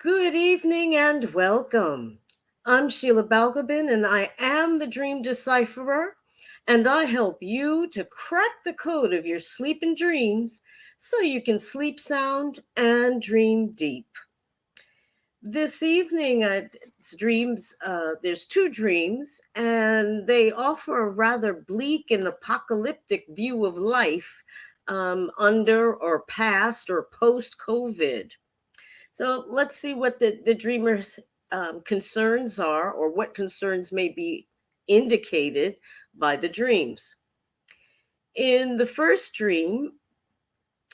Good evening and welcome. I'm Sheila Balgobin and I am the Dream Decipherer, and I help you to crack the code of your sleep and dreams so you can sleep sound and dream deep. This evening, it's dreams. There's two dreams, and they offer a rather bleak and apocalyptic view of life under or past or post COVID. So let's see what the dreamer's concerns are, or what concerns may be indicated by the dreams. In the first dream,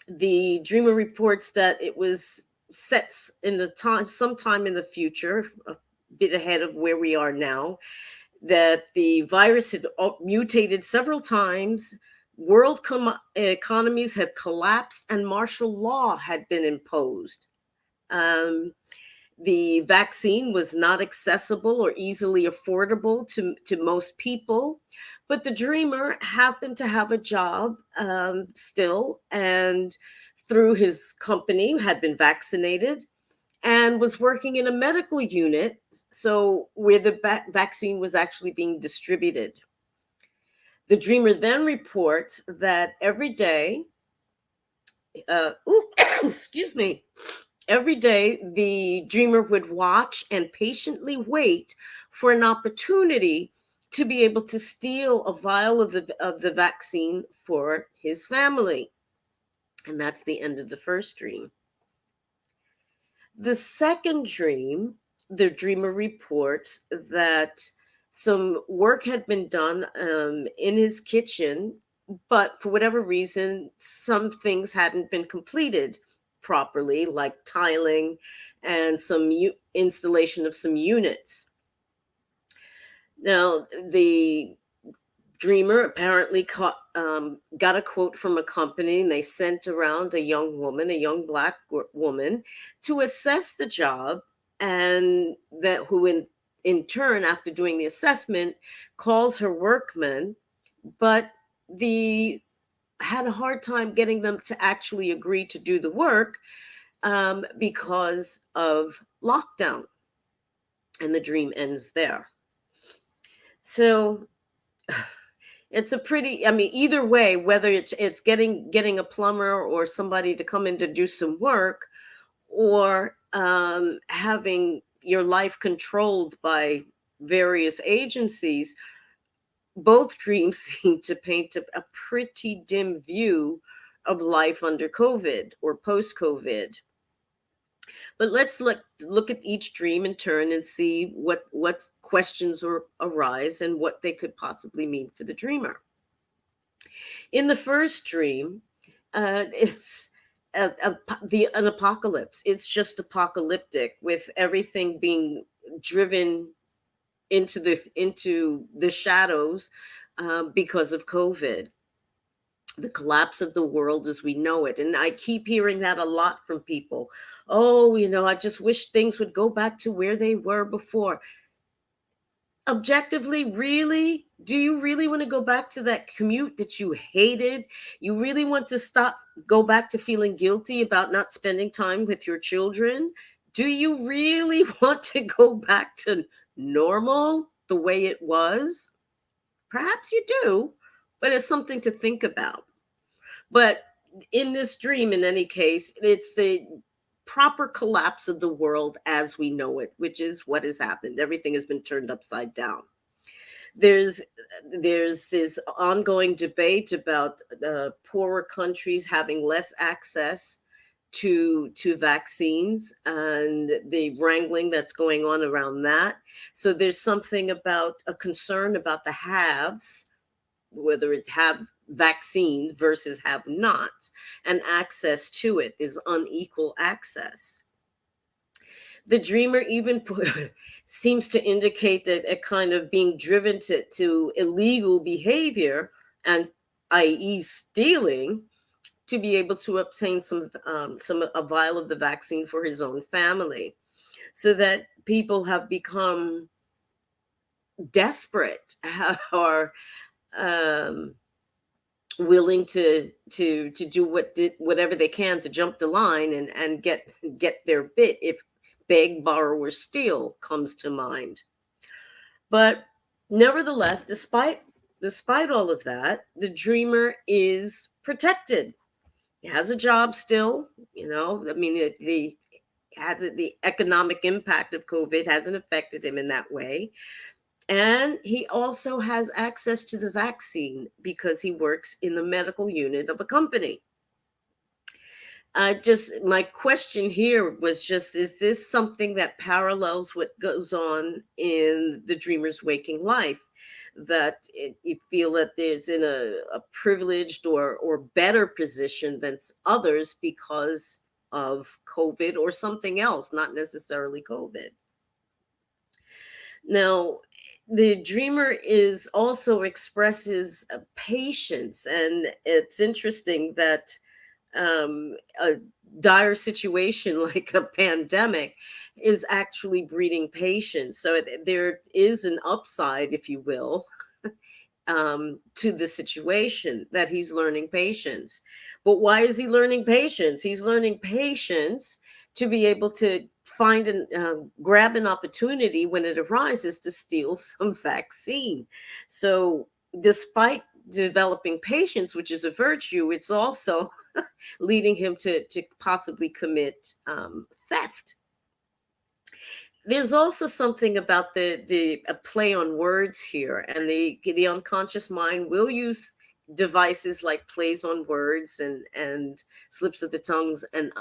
the dreamer reports that it was set in the time, sometime in the future, a bit ahead of where we are now, that the virus had mutated several times. Economies had collapsed, and martial law had been imposed. Um, the vaccine was not accessible or easily affordable to most people, but the dreamer happened to have a job still, and through his company had been vaccinated and was working in a medical unit, so where the vaccine was actually being distributed. The dreamer then reports that every day, excuse me, every day, the dreamer would watch and patiently wait for an opportunity to be able to steal a vial of the vaccine for his family. And that's the end of the first dream. The second dream, the dreamer reports that some work had been done in his kitchen, but for whatever reason, some things hadn't been completed properly, like tiling and some installation of some units. Now, the dreamer apparently got a quote from a company, and they sent around a young woman, a young black woman, to assess the job, and that who in turn, after doing the assessment, calls her workmen, but the had a hard time getting them to actually agree to do the work because of lockdown, and the dream ends there. So it's a pretty, I mean, either way, whether it's getting a plumber or somebody to come in to do some work, or having your life controlled by various agencies, both dreams seem to paint a pretty dim view of life under COVID or post COVID. But let's look at each dream in turn and see what questions arise and what they could possibly mean for the dreamer. In the first dream, it's an apocalypse. It's just apocalyptic, with everything being driven into the shadows because of COVID, the collapse of the world as we know it. And I keep hearing that a lot from people. Oh, I just wish things would go back to where they were before. Objectively, really, do you really want to go back to that commute that you hated? You really want to go back to feeling guilty about not spending time with your children? Do you really want to go back to normal the way it was? Perhaps you do, but it's something to think about. But in this dream, in any case, it's the proper collapse of the world as we know it, which is what has happened. Everything has been turned upside down. There's there's this ongoing debate about poorer countries having less access to vaccines, and the wrangling that's going on around that. So there's something about a concern about the haves, whether it's have vaccines versus have nots, and access to it is unequal access. The dreamer even seems to indicate that a kind of being driven to illegal behavior, and i.e. stealing, to be able to obtain some a vial of the vaccine for his own family, so that people have become desperate or um, willing to do whatever they can to jump the line and get their bit, if beg, borrow, or steal comes to mind. But nevertheless, despite all of that, the dreamer is protected. He has a job still. I mean, the economic impact of COVID hasn't affected him in that way. And he also has access to the vaccine because he works in the medical unit of a company. Just my question here was just, is this something that parallels what goes on in the dreamer's waking life? That you feel that there's in a privileged or better position than others because of COVID or something else, not necessarily COVID. Now, the dreamer is also expresses patience, and it's interesting that a dire situation like a pandemic is actually breeding patience. So there is an upside, if you will, to the situation, that he's learning patience. But why is he learning patience? He's learning patience to be able to find and grab an opportunity when it arises to steal some vaccine. So, despite developing patience, which is a virtue, it's also leading him to possibly commit theft. There's also something about the a play on words here, and the unconscious mind will use devices like plays on words and slips of the tongues and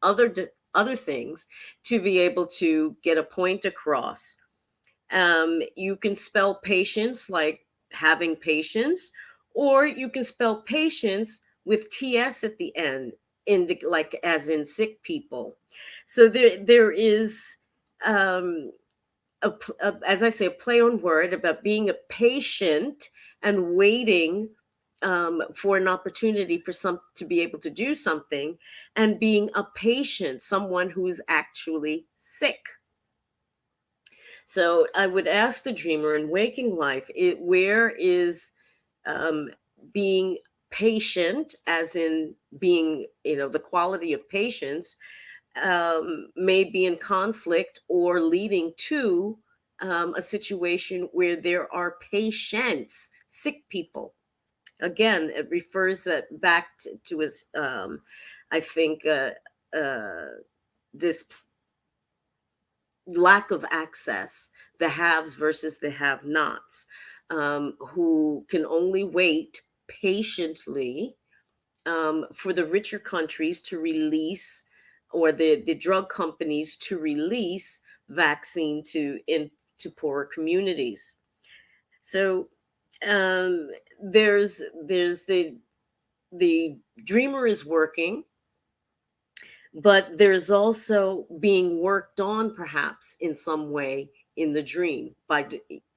other things to be able to get a point across. You can spell patience like having patience, or you can spell patience with ts at the end, like as in sick people. So there is um, as I say, a play on word about being a patient and waiting for an opportunity for some to be able to do something, and being a patient, someone who is actually sick. So I would ask the dreamer in waking life, where is um, being patient, as in being, the quality of patience, may be in conflict or leading to a situation where there are patients, sick people. Again, it refers that back to his, I think, this lack of access, the haves versus the have nots, who can only wait patiently for the richer countries to release, or the drug companies to release vaccine to poorer communities. So there's the dreamer is working, but there's also being worked on perhaps in some way in the dream by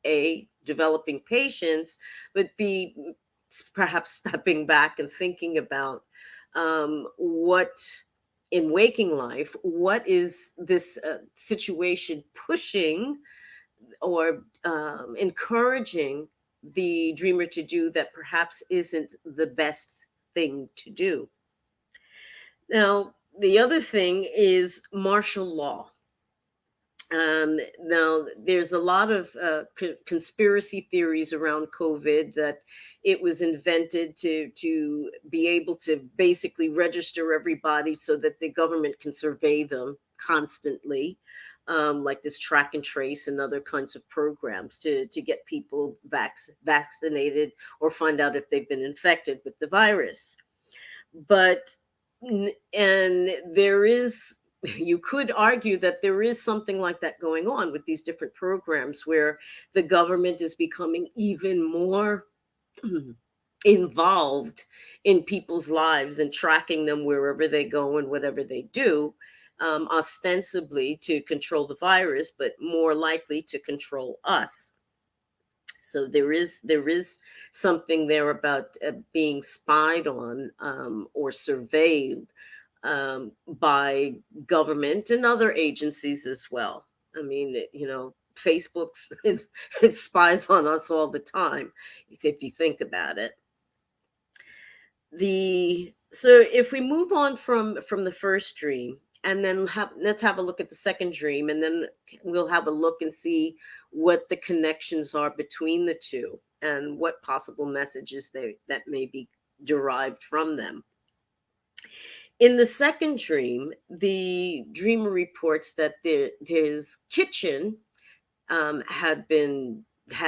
a developing patience, but b perhaps stepping back and thinking about what in waking life, what is this situation pushing or encouraging the dreamer to do that perhaps isn't the best thing to do. Now, the other thing is martial law. Now, there's a lot of conspiracy theories around COVID, that it was invented to be able to basically register everybody so that the government can survey them constantly, like this track and trace and other kinds of programs to get people vaccinated or find out if they've been infected with the virus. But and there is, you could argue that there is something like that going on with these different programs, where the government is becoming even more involved in people's lives and tracking them wherever they go and whatever they do, ostensibly to control the virus, but more likely to control us. So there is something there about being spied on, or surveyed by government and other agencies as well. I mean, Facebook is it spies on us all the time, if you think about it. The So if we move on from the first dream, And then let's have a look at the second dream, and then we'll have a look and see what the connections are between the two and what possible messages that may be derived from them. In the second dream, the dreamer reports that his kitchen had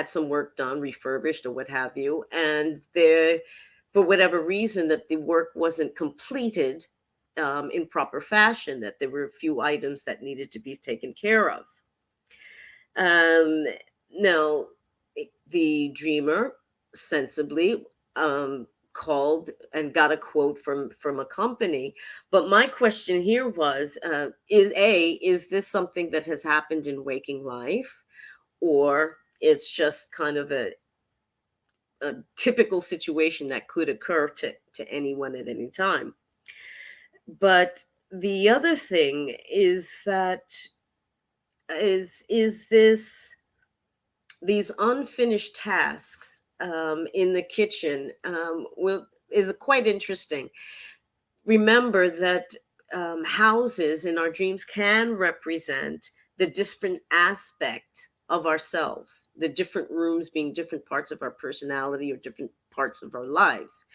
some work done, refurbished or what have you, and there, for whatever reason, that the work wasn't completed in proper fashion. That there were a few items that needed to be taken care of. Um, Now, the dreamer sensibly called and got a quote from a company. But my question here was: is this something that has happened in waking life, or it's just kind of a typical situation that could occur to anyone at any time? But the other thing is that is this these unfinished tasks in the kitchen is quite interesting. Remember that houses in our dreams can represent the different aspect of ourselves, the different rooms being different parts of our personality or different parts of our lives.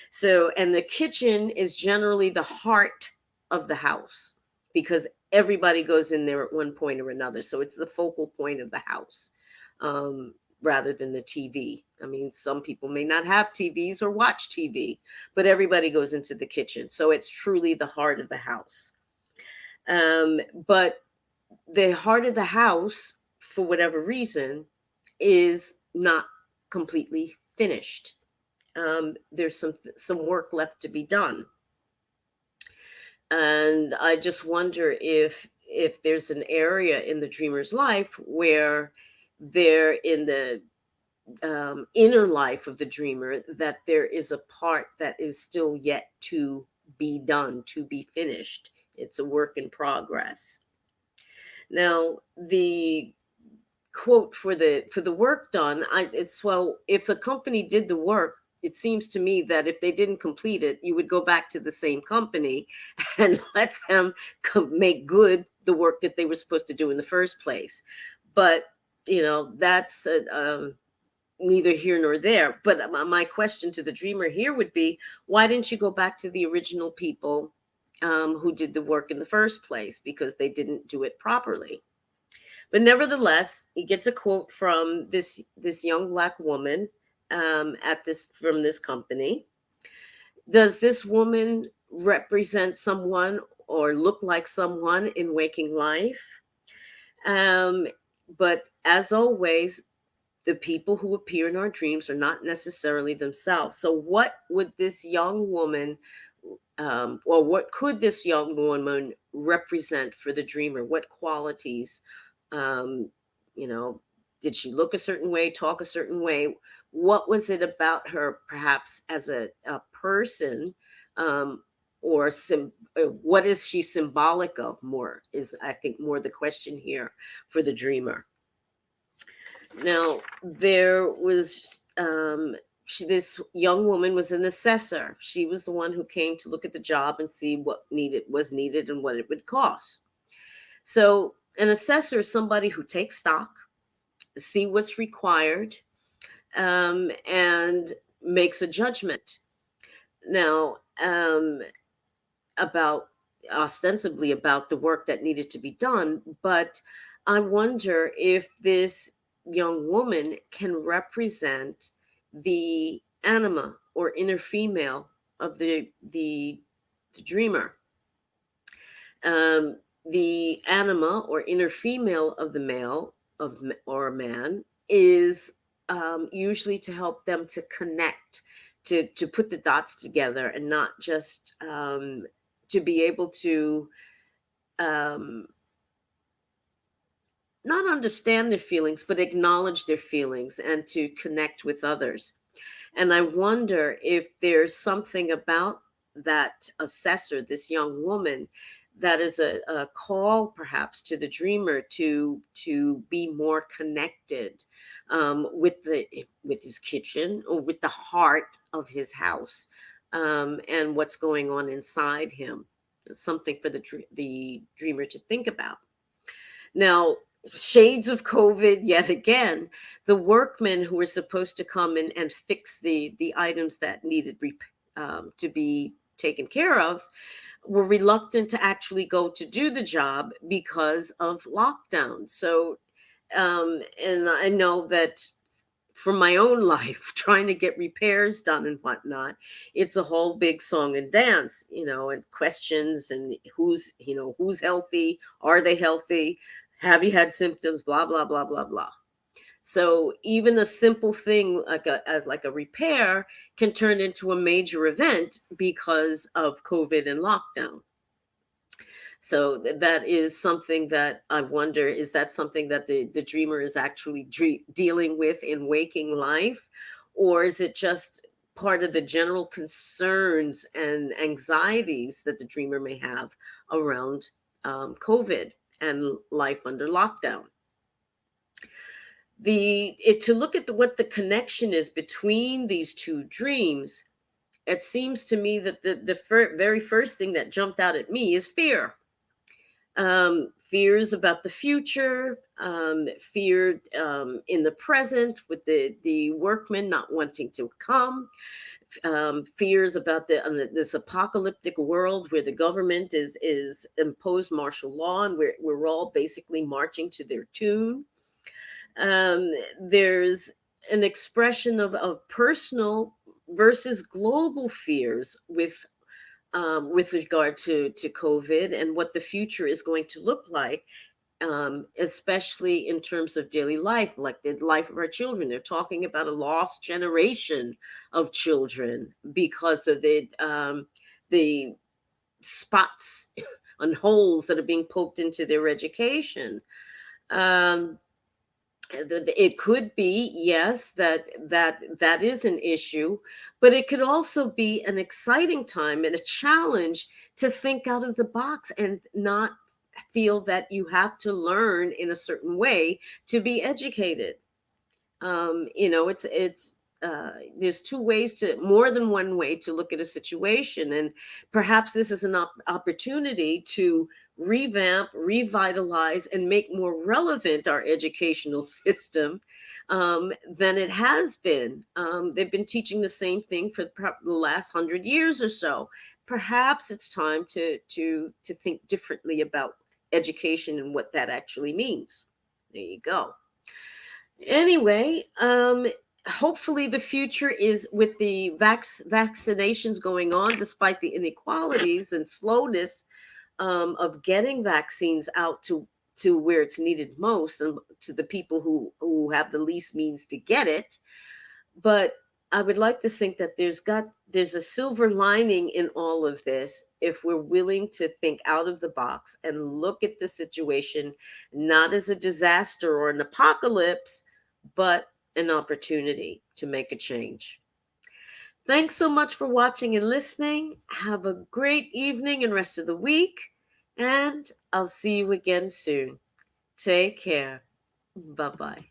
So, and the kitchen is generally the heart of the house because everybody goes in there at one point or another. So it's the focal point of the house, um, rather than the TV. I mean, some people may not have TVs or watch TV, but everybody goes into the kitchen. So it's truly the heart of the house. But the heart of the house, for whatever reason, is not completely finished. There's some work left to be done, and I just wonder if there's an area in the dreamer's life where they're in the inner life of the dreamer, that there is a part that is still yet to be done, to be finished. It's a work in progress. Now, the quote for the work done, it's, well, if the company did the work, it seems to me that if they didn't complete it, you would go back to the same company and let them make good the work that they were supposed to do in the first place. But that's neither here nor there. But my question to the dreamer here would be, why didn't you go back to the original people who did the work in the first place, because they didn't do it properly? But nevertheless, he gets a quote from this young black woman at this from this company. Does this woman represent someone or look like someone in waking life? Um, but as always, the people who appear in our dreams are not necessarily themselves. So, what would this young woman, or what could this young woman represent for the dreamer? What qualities, um, you know, did she look a certain way, talk a certain way? What was it about her, perhaps as a person, um, or what is she symbolic of? More is, I think, more the question here for the dreamer. Now, there was this young woman was an assessor. She was the one who came to look at the job and see what needed and what it would cost. So, an assessor is somebody who takes stock, see what's required, and makes a judgment. Now, about ostensibly about the work that needed to be done, but I wonder if this young woman can represent the anima or inner female of the dreamer. The anima or inner female of the male or a man is usually to help them to connect, to put the dots together, and not just to be able to um, not understand their feelings, but acknowledge their feelings and to connect with others. And I wonder if there's something about that assessor, this young woman, that is a call perhaps to the dreamer to be more connected with his kitchen, or with the heart of his house, and what's going on inside him. It's something for the dreamer to think about. Now, shades of COVID yet again. The workmen who were supposed to come in and fix the items that needed to be taken care of were reluctant to actually go to do the job because of lockdown. So, and I know that for my own life, trying to get repairs done and whatnot, it's a whole big song and dance, and questions and who's healthy, are they healthy, have you had symptoms, blah blah blah blah blah. So even a simple thing like a repair can turn into a major event because of COVID and lockdown. So that is something that I wonder, is that something that the dreamer is actually dealing with in waking life? Or is it just part of the general concerns and anxieties that the dreamer may have around COVID and life under lockdown? To look at what the connection is between these two dreams, it seems to me that the very first thing that jumped out at me is fear. Fears about the future, fear in the present with the workmen not wanting to come, fears about this apocalyptic world where the government is imposed martial law and we're all basically marching to their tune. There's an expression of personal versus global fears with regard to COVID and what the future is going to look like, especially in terms of daily life, like the life of our children. They're talking about a lost generation of children because of the spots and holes that are being poked into their education. Um, it could be, yes, that is an issue, but it could also be an exciting time and a challenge to think out of the box and not feel that you have to learn in a certain way to be educated. It's there's two ways to more than one way to look at a situation, and perhaps this is an opportunity to revamp, revitalize, and make more relevant our educational system than it has been. They've been teaching the same thing for the last 100 years or so. Perhaps it's time to think differently about education and what that actually means. There you go. Anyway, hopefully the future is with the vaccinations going on, despite the inequalities and slowness of getting vaccines out to where it's needed most and to the people who have the least means to get it. But I would like to think that there's a silver lining in all of this if we're willing to think out of the box and look at the situation not as a disaster or an apocalypse, but an opportunity to make a change. Thanks so much for watching and listening. Have a great evening and rest of the week, and I'll see you again soon. Take care. Bye bye.